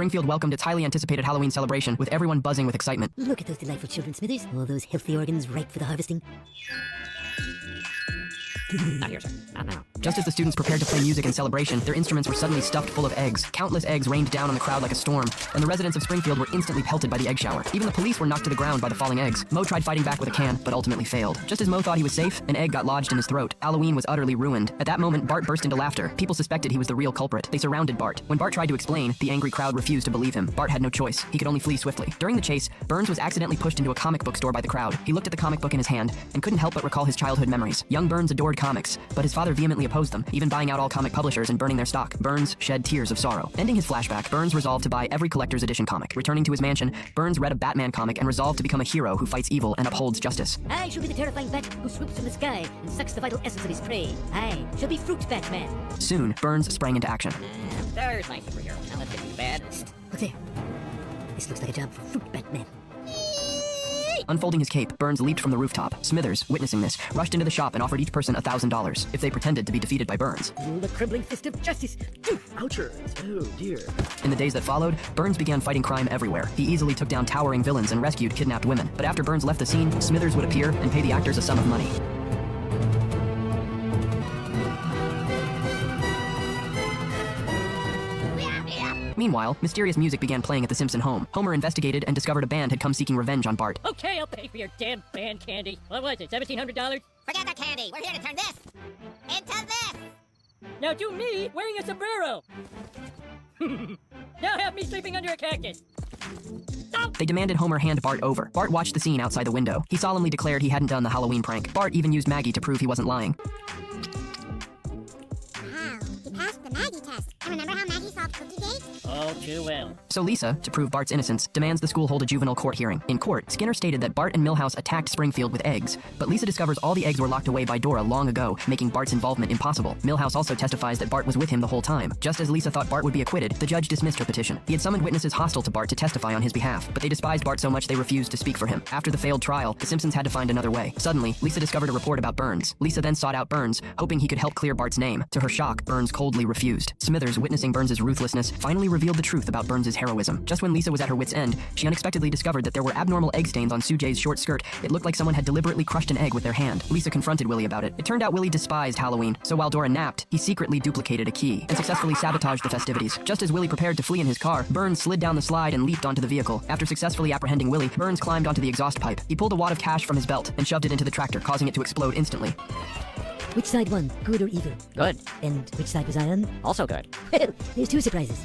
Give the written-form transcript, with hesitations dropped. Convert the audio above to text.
Springfield welcomed its highly anticipated Halloween celebration, with everyone buzzing with excitement. Look at those delightful children, Smithers. All those healthy organs ripe for the harvesting. Not here, sir. Not now. Just as the students prepared to play music in celebration, their instruments were suddenly stuffed full of eggs. Countless eggs rained down on the crowd like a storm, and the residents of Springfield were instantly pelted by the egg shower. Even the police were knocked to the ground by the falling eggs. Mo tried fighting back with a can, but ultimately failed. Just as Mo thought he was safe, an egg got lodged in his throat. Halloween was utterly ruined. At that moment, Bart burst into laughter. People suspected he was the real culprit. They surrounded Bart. When Bart tried to explain, the angry crowd refused to believe him. Bart had no choice. He could only flee swiftly. During the chase, Burns was accidentally pushed into a comic book store by the crowd. He looked at the comic book in his hand and couldn't help but recall his childhood memories. Young Burns adored comics, but his father vehemently opposed them, even buying out all comic publishers and burning their stock. Burns shed tears of sorrow. Ending his flashback, Burns resolved to buy every collector's edition comic. Returning to his mansion, Burns read a Batman comic and resolved to become a hero who fights evil and upholds justice. I shall be the terrifying bat who swoops from the sky and sucks the vital essence of his prey. I shall be Fruit Batman. Soon, Burns sprang into action. There's my superhero. Now let's get you bad. Look there. This looks like a job for Fruit Batman. Unfolding his cape, Burns leaped from the rooftop. Smithers, witnessing this, rushed into the shop and offered each person $1,000 if they pretended to be defeated by Burns. The crumbling fist of justice. Ouchers. Oh, dear. In the days that followed, Burns began fighting crime everywhere. He easily took down towering villains and rescued kidnapped women. But after Burns left the scene, Smithers would appear and pay the actors a sum of money. Meanwhile, mysterious music began playing at the Simpson home. Homer investigated and discovered a band had come seeking revenge on Bart. Okay, I'll pay for your damn band candy. What was it, $1,700? Forget the candy. We're here to turn this into this. Now do me wearing a sombrero. Now have me sleeping under a cactus. Oh! They demanded Homer hand Bart over. Bart watched the scene outside the window. He solemnly declared he hadn't done the Halloween prank. Bart even used Maggie to prove he wasn't lying. Wow, he passed the Maggie test. And remember how Maggie solved Cookie Gate? Oh, too well. So Lisa, to prove Bart's innocence, demands the school hold a juvenile court hearing. In court, Skinner stated that Bart and Milhouse attacked Springfield with eggs, but Lisa discovers all the eggs were locked away by Dora long ago, making Bart's involvement impossible. Milhouse also testifies that Bart was with him the whole time. Just as Lisa thought Bart would be acquitted, the judge dismissed her petition. He had summoned witnesses hostile to Bart to testify on his behalf, but they despised Bart so much they refused to speak for him. After the failed trial, the Simpsons had to find another way. Suddenly, Lisa discovered a report about Burns. Lisa then sought out Burns, hoping he could help clear Bart's name. To her shock, Burns coldly refused. Smithers, witnessing Burns' ruthlessness, finally revealed the truth about Burns' heroism. Just when Lisa was at her wit's end, she unexpectedly discovered that there were abnormal egg stains on Sujay's short skirt. It looked like someone had deliberately crushed an egg with their hand. Lisa confronted Willie about it. It turned out Willie despised Halloween, so while Dora napped, he secretly duplicated a key and successfully sabotaged the festivities. Just as Willie prepared to flee in his car, Burns slid down the slide and leaped onto the vehicle. After successfully apprehending Willie, Burns climbed onto the exhaust pipe. He pulled a wad of cash from his belt and shoved it into the tractor, causing it to explode instantly. Which side won, good or evil? Good. And which side was I on? Also good. Well, there's two surprises.